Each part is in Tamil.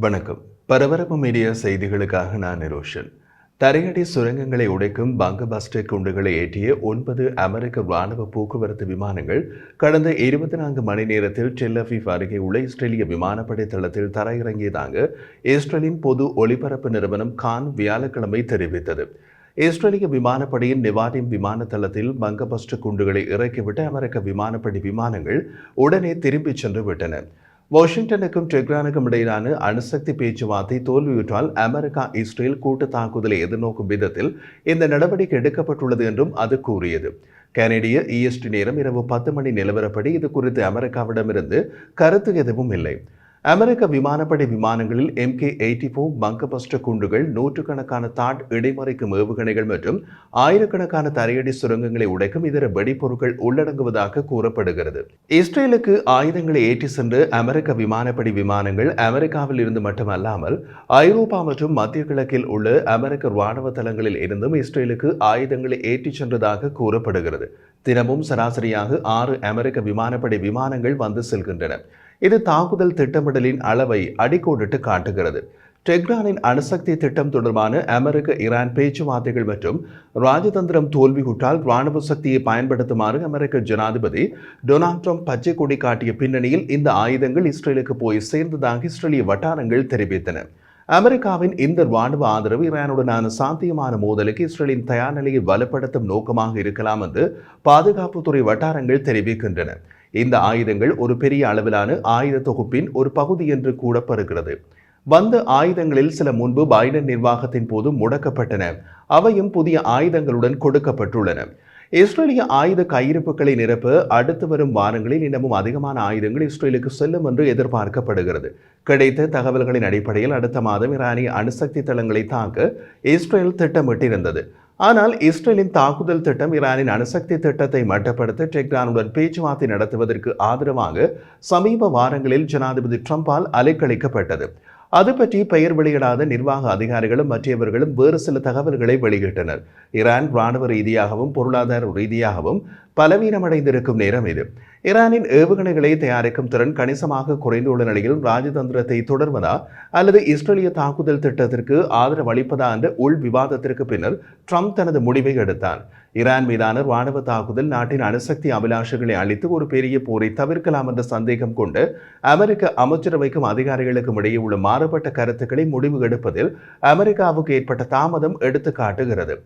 வணக்கம். பரபரப்பு மீடியா செய்திகளுக்காக நான் நிரோஷன். தரையடி சுரங்கங்களை உடைக்கும் பங்கபாஸ்டர் குண்டுகளை ஏற்றிய 9 அமெரிக்க ராணுவ போக்குவரத்து விமானங்கள் கடந்த 24 மணி நேரத்தில் டெல் அவீவ் அருகே உள்ள இஸ்ரேலிய விமானப்படை தளத்தில் தரையிறங்கியதாக இஸ்ரேலின் பொது ஒலிபரப்பு நிறுவனம் கான் வியாழக்கிழமை தெரிவித்தது. இஸ்ரேலிய விமானப்படையின் நிவாரிம் விமான தளத்தில் பங்கபாஸ்டர் குண்டுகளை இறக்கிவிட்ட அமெரிக்க விமானப்படை விமானங்கள் உடனே திரும்பிச் சென்று விட்டன. வாஷிங்டனுக்கும் டெஹ்ரானுக்கும் இடையிலான அணுசக்தி பேச்சுவார்த்தை தோல்வியுற்றால் அமெரிக்கா இஸ்ரேல் கூட்டு தாக்குதலை எதிர்நோக்கும் விதத்தில் இந்த நடவடிக்கை எடுக்கப்பட்டுள்ளது என்றும் அது கூறியது. கனடிய EST நேரம் இரவு 10 மணி நிலவரப்படி இது குறித்து அமெரிக்காவிடமிருந்து கருத்து எதுவும் இல்லை. அமெரிக்க விமானப்படை விமானங்களில் MK-84 பங்கபாஸ்டர் குண்டுகள், நூற்றுக்கணக்கான தாட் இடைமறைக்கும் ஏவுகணைகள் மற்றும் ஆயிரக்கணக்கான தரையடி சுரங்கங்களை உடைக்கும் இதர வெடிப்பொருட்கள் உள்ளடங்குவதாக கூறப்படுகிறது. இஸ்ரேலுக்கு ஆயுதங்களை ஏற்றி சென்ற அமெரிக்க விமானப்படை விமானங்கள் அமெரிக்காவில் இருந்து மட்டுமல்லாமல் ஐரோப்பா மற்றும் மத்திய கிழக்கில் உள்ள அமெரிக்க ராணுவ தளங்களில் இருந்தும் இஸ்ரேலுக்கு ஆயுதங்களை ஏற்றிச் சென்றதாக கூறப்படுகிறது. தினமும் சராசரியாக 6 அமெரிக்க விமானப்படை விமானங்கள் வந்து செல்கின்றன. இது தாக்குதல் திட்டமிடலின் அளவை அடிக்கோடிட்டு காட்டுகிறது. டெஹ்ரானின் அணுசக்தி திட்டம் தொடர்பான அமெரிக்க ஈரான் பேச்சுவார்த்தைகள் மற்றும் ராஜதந்திரம் தோல்வியுற்றால் ராணுவ சக்தியை பயன்படுத்துமாறு அமெரிக்க ஜனாதிபதி டொனால்ட் ட்ரம்ப் பச்சை கொடி காட்டிய பின்னணியில் இந்த ஆயுதங்கள் இஸ்ரேலுக்கு போய் சேர்ந்ததாக இஸ்ரேலிய வட்டாரங்கள் தெரிவித்தன. அமெரிக்காவின் இந்த ராணுவ ஆதரவு ஈரானுடனான சாத்தியமான மோதலுக்கு இஸ்ரேலின் தயார் நிலையை வலுப்படுத்தும் நோக்கமாக இருக்கலாம் என்று பாதுகாப்புத்துறை வட்டாரங்கள் தெரிவிக்கின்றன. இந்த ஆயுதங்கள் ஒரு பெரிய அளவிலான ஆயுத தொகுப்பின் ஒரு பகுதி என்று கூறப்படுகிறது. வந்த ஆயுதங்களில் சில முன்பு பைடன் நிர்வாகத்தின் போது முடக்கப்பட்டன. அவையும் புதிய ஆயுதங்களுடன் கொடுக்கப்பட்டுள்ளன. இஸ்ரேலிய ஆயுத கையிருப்புகளை நிரப்ப அடுத்து வரும் வாரங்களில் இன்னமும் அதிகமான ஆயுதங்கள் இஸ்ரேலுக்கு செல்லும் என்று எதிர்பார்க்கப்படுகிறது. கிடைத்த தகவல்களின் அடிப்படையில் அடுத்த மாதம் ஈரானிய அணுசக்தி தளங்களை தாக்க இஸ்ரேல் திட்டமிட்டிருந்தது. ஆனால் இஸ்ரேலின் தாக்குதல் திட்டம் ஈரானின் அணுசக்தி திட்டத்தை மட்டப்படுத்த டெஹ்ரானுடன் பேச்சுவார்த்தை நடத்துவதற்கு ஆதரவாக சமீப வாரங்களில் ஜனாதிபதி ட்ரம்பால் அலைக்கழிக்கப்பட்டது. அது பற்றி பெயர் வெளியிடாத நிர்வாக அதிகாரிகளும் மற்றவர்களும் வேறு சில தகவல்களை வெளியிட்டனர். ஈரான் இராணுவ ரீதியாகவும் பொருளாதார ரீதியாகவும் பலவீனமடைந்திருக்கும் நேரம் இது. ஈரானின் ஏவுகணைகளை தயாரிக்கும் திறன் கணிசமாக குறைந்துள்ள நிலையில் ராஜதந்திரத்தை தொடர்வதா அல்லது இஸ்ரேலிய தாக்குதல் திட்டத்திற்கு ஆதரவு அளிப்பதா என்ற உள் விவாதத்திற்கு பின்னர் ட்ரம்ப் தனது முடிவை எடுத்தார். ஈரான் மீதான ராணுவ தாக்குதல் நாட்டின் அணுசக்தி அபிலாஷைகளை அளித்து ஒரு பெரிய போரை தவிர்க்கலாம் என்ற சந்தேகம் கொண்டு அமெரிக்க அமைச்சரவைக்கும் அதிகாரிகளுக்கும் இடையே உள்ள மாறுபட்ட கருத்துக்களை முடிவு எடுப்பதில் அமெரிக்காவுக்கு ஏற்பட்ட தாமதம் எடுத்து காட்டுகிறது.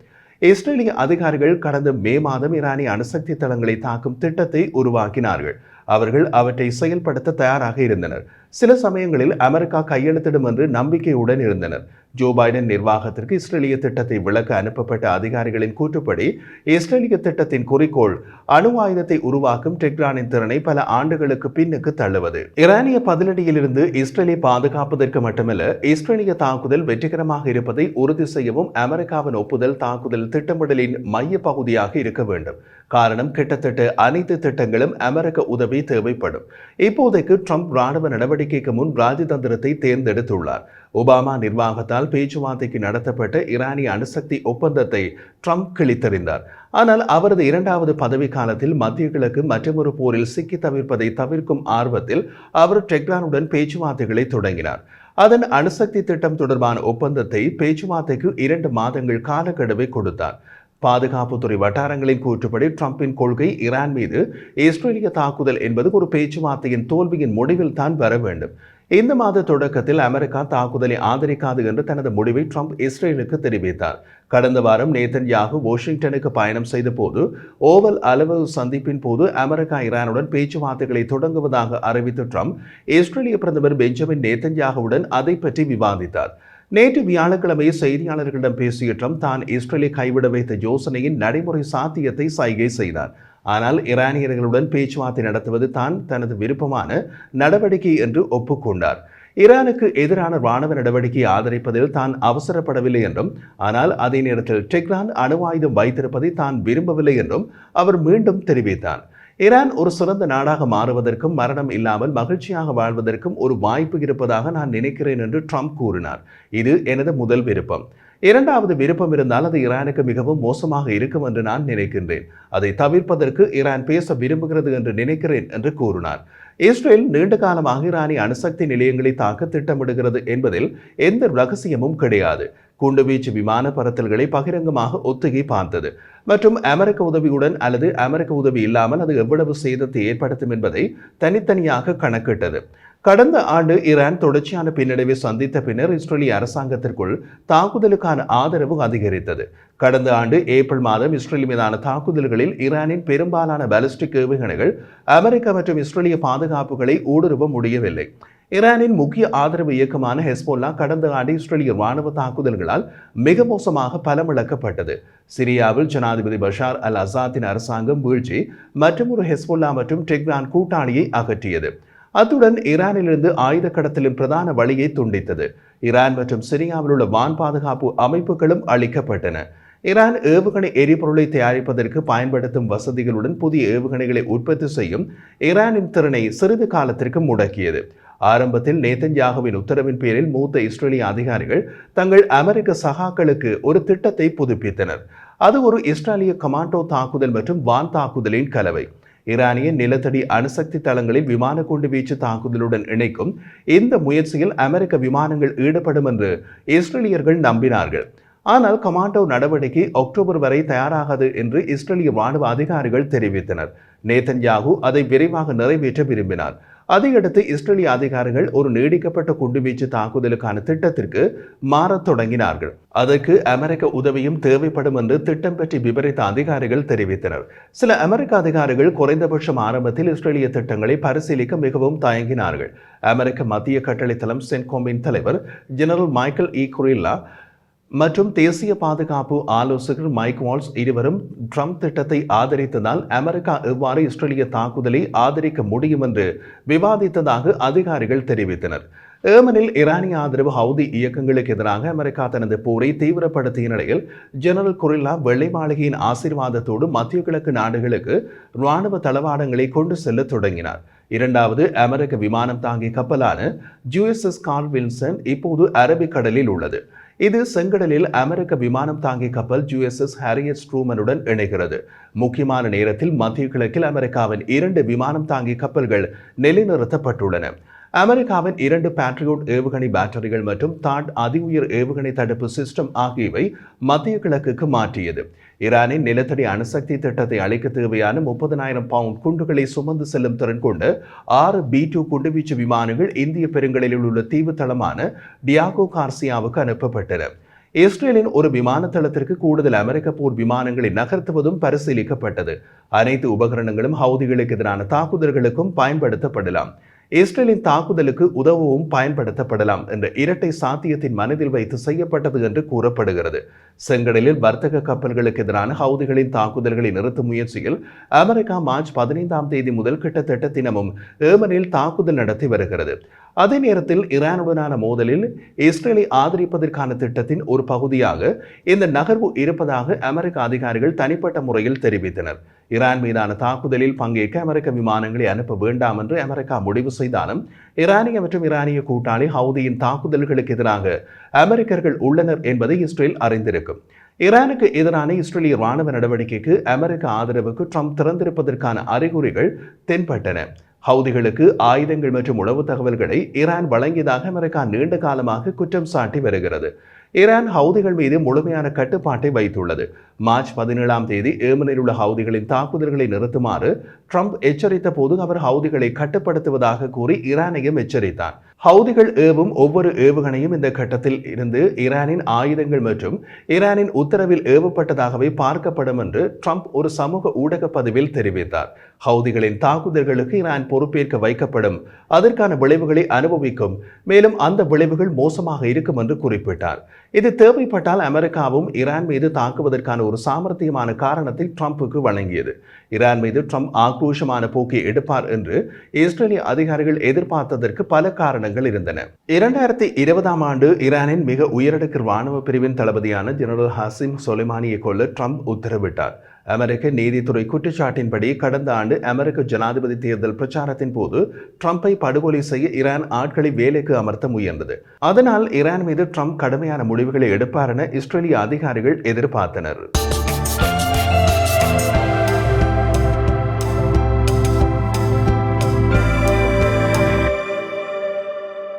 இஸ்ரேலிய அதிகாரிகள் கடந்த மே மாதம் ஈரானிய அணுசக்தி தளங்களை தாக்கும் திட்டத்தை உருவாக்கினார்கள். அவர்கள் அவற்றை செயல்படுத்த தயாராக இருந்தனர். சில சமயங்களில் அமெரிக்கா கையெழுத்திடும் என்று நம்பிக்கையுடன் இருந்தனர். ஜோ பைடன் நிர்வாகத்திற்கு இஸ்ரேலிய திட்டத்தை விளக்க அனுப்பப்பட்ட அதிகாரிகளின் கூற்றுப்படி இஸ்ரேலிய திட்டத்தின் குறிக்கோள் அணு ஆயுதத்தை உருவாக்கும் டெஹ்ரானின் திறனை பல ஆண்டுகளுக்கு பின்னுக்கு தள்ளுவது. ஈரானிய பதிலடியிலிருந்து இஸ்ரேலை பாதுகாப்பதற்கு மட்டுமல்ல, இஸ்ரேலிய தாக்குதல் வெற்றிகரமாக இருப்பதை உறுதி செய்யவும் அமெரிக்காவின் ஒப்புதல் தாக்குதல் திட்டமிடலின் மைய பகுதியாக இருக்க வேண்டும். காரணம், கிட்டத்தட்ட அனைத்து திட்டங்களும் அமெரிக்க உதவி தேவைப்படும். இப்போதைக்கு ட்ரம்ப் ராணுவ நடவடிக்கைக்கு முன் ராஜதந்திரத்தை தேர்ந்தெடுத்துள்ளார். ஒபாமா நிர்வாகத்தால் பேச்சுவார்த்தைக்கு நடத்தப்பட்ட ஈரானிய அணுசக்தி ஒப்பந்தத்தை ட்ரம்ப் கிழித்தெறிந்தார். ஆனால் அவரது 2வது பதவி காலத்தில் மத்திய கிழக்கு மற்றொரு போரில் சிக்கி தவிர்ப்பதை தவிர்க்கும் ஆர்வத்தில் அவர் டெஹ்ரானுடன் பேச்சுவார்த்தைகளை தொடங்கினார். அதன் அணுசக்தி திட்டம் தொடர்பான ஒப்பந்தத்தை பேச்சுவார்த்தைக்கு 2 மாதங்கள் காலக்கெடுவை கொடுத்தார். பாதுகாப்புத்துறை வட்டாரங்களின் கூற்றுப்படி ட்ரம்பின் கொள்கை ஈரான் மீது இஸ்ரேலிய தாக்குதல் என்பது ஒரு பேச்சுவார்த்தையின் தோல்வியின் முடிவில் தான் வர வேண்டும். இந்த மாத தொடக்கத்தில் அமெரிக்கா தாக்குதலை ஆதரிக்காது என்று தனது முடிவை ட்ரம்ப் இஸ்ரேலுக்கு தெரிவித்தார். கடந்த வாரம் நேதன்யாகு வாஷிங்டனுக்கு பயணம் செய்த போது ஓவல் அளவு சந்திப்பின் போது அமெரிக்கா ஈரானுடன் பேச்சுவார்த்தைகளை தொடங்குவதாக அறிவித்த ட்ரம்ப் இஸ்ரேலிய பிரதமர் பெஞ்சமின் நேதன்யாகுவுடன் அதை பற்றி விவாதித்தார். நேற்று வியாழக்கிழமை செய்தியாளர்களிடம் பேசிய ட்ரம்ப் தான் இஸ்ரேலை கைவிட வைத்த யோசனையின் நடைமுறை சாத்தியத்தை சைகை செய்தார். ஆனால் ஈரானியர்களுடன் பேச்சுவார்த்தை நடத்துவது தான் தனது விருப்பமான நடவடிக்கை என்று ஒப்புக்கொண்டார். ஈரானுக்கு எதிரான ராணுவ நடவடிக்கையை ஆதரிப்பதில் தான் அவசரப்படவில்லை என்றும், ஆனால் அதே நேரத்தில் டெஹ்ரான் அணு ஆயுதம் வைத்திருப்பதை தான் விரும்பவில்லை என்றும் அவர் மீண்டும் தெரிவித்தார். ஈரான் ஒரு சிறந்த நாடாக மாறுவதற்கும் மரணம் இல்லாமல் மகிழ்ச்சியாக வாழ்வதற்கும் ஒரு வாய்ப்பு இருப்பதாக நான் நினைக்கிறேன் என்று ட்ரம்ப் கூறினார். இது எனது முதல் விருப்பம். 2வது விருப்பம் இருந்தால் அது ஈரானுக்கு மிகவும் மோசமாக இருக்கும் என்று நான் நினைக்கின்றேன். அதை தவிர்ப்பதற்கு ஈரான் பேச விரும்புகிறது என்று நினைக்கிறேன் என்று கூறினார். இஸ்ரேல் நீண்ட காலமாக ஈரானிய அணுசக்தி நிலையங்களை தாக்க திட்டமிடுகிறது என்பதில் எந்த ரகசியமும் கிடையாது. குண்டுவீச்சு விமான பறத்தல்களை பகிரங்கமாக ஒத்திகை பார்த்தது மற்றும் அமெரிக்க உதவியுடன் அல்லது அமெரிக்க உதவி இல்லாமல் அது எவ்வளவு சேதத்தை ஏற்படுத்தும் என்பதை தனித்தனியாக கணக்கிட்டது. கடந்த ஆண்டு ஈரான் தொடர்ச்சியான பின்னடைவை சந்தித்த பின்னர் இஸ்ரேலிய அரசாங்கத்திற்குள் தாக்குதலுக்கான ஆதரவு அதிகரித்தது. கடந்த ஆண்டு ஏப்ரல் மாதம் இஸ்ரேல் மீதான தாக்குதல்களில் ஈரானின் பெரும்பாலான பாலிஸ்டிக் ஏவுகணைகள் அமெரிக்கா மற்றும் இஸ்ரேலிய பாதுகாப்புகளை ஊடுருவ முடியவில்லை. ஈரானின் முக்கிய ஆதரவு இயக்கமான ஹெஸ்போல்லா கடந்த ஆண்டு இஸ்ரேலிய ராணுவ தாக்குதல்களால் மிக மோசமாக பலமிழக்கப்பட்டது. சிரியாவில் ஜனாதிபதி பஷார் அல் அசாத்தின் அரசாங்கம் வீழ்ச்சி மற்றும் ஒரு ஹெஸ்போல்லா மற்றும் டெஹ்ரான் கூட்டாளியை அகற்றியது. அத்துடன் ஈரானிலிருந்து ஆயுத கடத்தலின் பிரதான வழியை துண்டித்தது. ஈரான் மற்றும் சிரியாவில் உள்ள வான் பாதுகாப்பு அமைப்புகளும் அளிக்கப்பட்டன. ஈரான் ஏவுகணை எரிபொருளை தயாரிப்பதற்கு பயன்படுத்தும் வசதிகளுடன் புதிய ஏவுகணைகளை உற்பத்தி செய்யும் ஈரானின் திறனை சிறிது காலத்திற்கு முடக்கியது. ஆரம்பத்தில் நேதன்யாகுவின் உத்தரவின் பேரில் மூத்த இஸ்ரேலிய அதிகாரிகள் தங்கள் அமெரிக்க சகாக்களுக்கு ஒரு திட்டத்தை புதுப்பித்தனர். அது ஒரு இஸ்ரேலிய கமாண்டோ தாக்குதல் மற்றும் வான் தாக்குதலின் கலவை. ஈரானிய நிலத்தடி அணுசக்தி தளங்களில் விமான குண்டு வீச்சு தாக்குதலுடன் இணைக்கும் இந்த முயற்சியில் அமெரிக்க விமானங்கள் ஈடுபடும் என்று இஸ்ரேலியர்கள் நம்பினார்கள். ஆனால் கமாண்டோ நடவடிக்கை அக்டோபர் வரை தயாராகாது என்று இஸ்ரேலிய ராணுவ அதிகாரிகள் தெரிவித்தனர். நேதன்யாகு அதை விரைவாக நிறைவேற்ற விரும்பினார். அதையடுத்து இஸ்ரேலிய அதிகாரிகள் ஒரு நீடிக்கப்பட்ட குண்டுவீச்சு தாக்குதலுக்கான திட்டத்திற்கு மாறத் தொடங்கினார்கள். அதற்கு அமெரிக்க உதவியும் தேவைப்படும் என்று திட்டம் பற்றி விவரித்த அதிகாரிகள் தெரிவித்தனர். சில அமெரிக்க அதிகாரிகள் குறைந்தபட்சம் ஆரம்பத்தில் இஸ்ரேலிய திட்டங்களை பரிசீலிக்க மிகவும் தயங்கினார்கள். அமெரிக்க மத்திய கட்டளை தளம் சென்கோமின் தலைவர் ஜெனரல் மைக்கேல் இ குரில்லா மற்றும் தேசிய பாதுகாப்பு ஆலோசகர் மைக் வால்ஸ் இருவரும் ட்ரம்ப் திட்டத்தை ஆதரித்ததால் அமெரிக்கா எவ்வாறு இஸ்ரேலிய தாக்குதலை ஆதரிக்க முடியும் என்று விவாதித்ததாக அதிகாரிகள் தெரிவித்தனர். ஏமனில் ஈரானிய ஆதரவு ஹவுதி இயக்கங்களுக்கு எதிராக அமெரிக்கா தனது போரை தீவிரப்படுத்திய நிலையில் ஜெனரல் குரில்லா வெள்ளை மாளிகையின் ஆசீர்வாதத்தோடு மத்திய கிழக்கு நாடுகளுக்கு இராணுவ தளவாடங்களை கொண்டு செல்ல தொடங்கினார். இரண்டாவது அமெரிக்க விமானம் தாங்கி கப்பலான USS கார்ல் வில்சன் இப்போது அரபிக்கடலில் உள்ளது. இது செங்கடலில் அமெரிக்க விமானம் தாங்கி கப்பல் USS ஹாரியட் ட்ரூமனுடன் இணைகிறது. முக்கியமான நேரத்தில் மத்திய கிழக்கில் அமெரிக்காவின் 2 விமானம் தாங்கி கப்பல்கள் நிலைநிறுத்தப்பட்டுள்ளன. அமெரிக்காவின் 2 பேட்ரியோட் ஏவுகணை பேட்டரிகள் மற்றும் தாட் அதிஉயர் ஏவுகணை தடுப்பு சிஸ்டம் ஆகியவை மத்திய கிழக்குக்கு மாற்றியது. ஈரானின் நிலத்தடி அணுசக்தி திட்டத்தை அளிக்க தேவையான 30,000 பவுண்ட் குண்டுகளை சுமந்து செல்லும் திறன் கொண்ட 6 B-2 குண்டுவீச்சு விமானங்கள் இந்திய பெருங்கடலில் உள்ள தீவு தளமான டியாகோ கார்சியாவுக்கு அனுப்பப்பட்டன. இஸ்ரேலின் ஒரு விமான தளத்திற்கு கூடுதல் அமெரிக்க போர் விமானங்களை நகர்த்துவதும் பரிசீலிக்கப்பட்டது. அனைத்து உபகரணங்களும் ஹவுதிகளுக்கு எதிரான தாக்குதல்களுக்கும் பயன்படுத்தப்படலாம். இஸ்ரேலின் தாக்குதலுக்கு உதவவும் பயன்படுத்தப்படலாம் என்ற இரட்டை சாத்தியத்தின் மனதில் வைத்து செய்யப்பட்டது என்று கூறப்படுகிறது. செங்கடலில் வர்த்தக கப்பல்களுக்கு எதிரான ஹவுதிகளின் தாக்குதல்களை நிறுத்தும் முயற்சியில் அமெரிக்கா மார்ச் 15ஆம் தேதி முதல் கிட்டத்தட்ட தினமும் ஏமனில் தாக்குதல் நடத்தி வருகிறது. அதே நேரத்தில் ஈரானுடனான மோதலில் இஸ்ரேலை ஆதரிப்பதற்கான திட்டத்தின் ஒரு பகுதியாக இந்த நகர்வு இருப்பதாக அமெரிக்க அதிகாரிகள் தனிப்பட்ட முறையில் தெரிவித்தனர். ஈரான் மீதான தாக்குதலில் பங்கேற்க அமெரிக்க விமானங்களை அனுப்ப வேண்டாம் என்று அமெரிக்கா முடிவு செய்தாலும் ஈரானிய மற்றும் ஈரானிய கூட்டாளி ஹவுதியின் தாக்குதல்களுக்கு எதிராக அமெரிக்கர்கள் உள்ளனர் என்பதை இஸ்ரேல் அறிந்திருக்கும். ஈரானுக்கு எதிரான இஸ்ரேலிய ராணுவ நடவடிக்கைக்கு அமெரிக்க ஆதரவுக்கு ட்ரம்ப் திறந்திருப்பதற்கான அறிகுறிகள் தென்பட்டன. ஹவுதிகளுக்கு ஆயுதங்கள் மற்றும் உளவு தகவல்களை ஈரான் வழங்கியதாக அமெரிக்கா நீண்ட காலமாக குற்றம் சாட்டி வருகிறது. ஈரான் ஹவுதிகள் மீது முழுமையான கட்டுப்பாட்டை வைத்துள்ளது. மார்ச் 17ஆம் தேதி ஏமனில் உள்ள ஹவுதிகளின் தாக்குதல்களை நிறுத்துமாறு ட்ரம்ப் எச்சரித்த போது அவர் ஹவுதிகளை கட்டுப்படுத்துவதாக கூறி ஈரானையும் எச்சரித்தார். ஹவுதிகள் ஏவும் ஒவ்வொரு ஏவுகணையும் இந்த கட்டத்தில் இருந்து ஈரானின் ஆயுதங்கள் மற்றும் ஈரானின் உத்தரவில் ஏவப்பட்டதாகவே பார்க்கப்படும் என்று ட்ரம்ப் ஒரு சமூக ஊடக பதிவில் தெரிவித்தார். ஹவுதிகளின் தாக்குதல்களுக்கு ஈரான் பொறுப்பேற்க வைக்கப்படும், அதற்கான விளைவுகளை அனுபவிக்கும், மேலும் அந்த விளைவுகள் மோசமாக இருக்கும் என்று குறிப்பிட்டார். இது தேவைப்பட்டால் அமெரிக்காவும் ஈரான் மீது தாக்குவதற்கான ஒரு சாமர்த்தியமான காரணத்தை ட்ரம்புக்கு வழங்கியது. ஈரான் மீது ட்ரம்ப் ஆக்ரோஷமான போக்கை எடுப்பார் என்று இஸ்ரேலிய அதிகாரிகள் எதிர்பார்த்ததற்கு பல காரணங்கள் இருந்தன. 2020ஆம் ஆண்டு ஈரானின் மிக உயரடுக்கு ராணுவ பிரிவின் தளபதியான ஜெனரல் ஹாசிம் சொலைமானியை கொல்ல ட்ரம்ப் உத்தரவிட்டார். அமெரிக்க நீதித்துறை குற்றச்சாட்டின்படி கடந்த ஆண்டு அமெரிக்க ஜனாதிபதி தேர்தல் பிரச்சாரத்தின் போது ட்ரம்பை படுகொலை செய்ய ஈரான் ஆட்களை வேலைக்கு அமர்த்த முயன்றது. அதனால் ஈரான் மீது ட்ரம்ப் கடுமையான முடிவுகளை எடுப்பார் என இஸ்ரேலிய அதிகாரிகள் எதிர்பார்த்தனர்.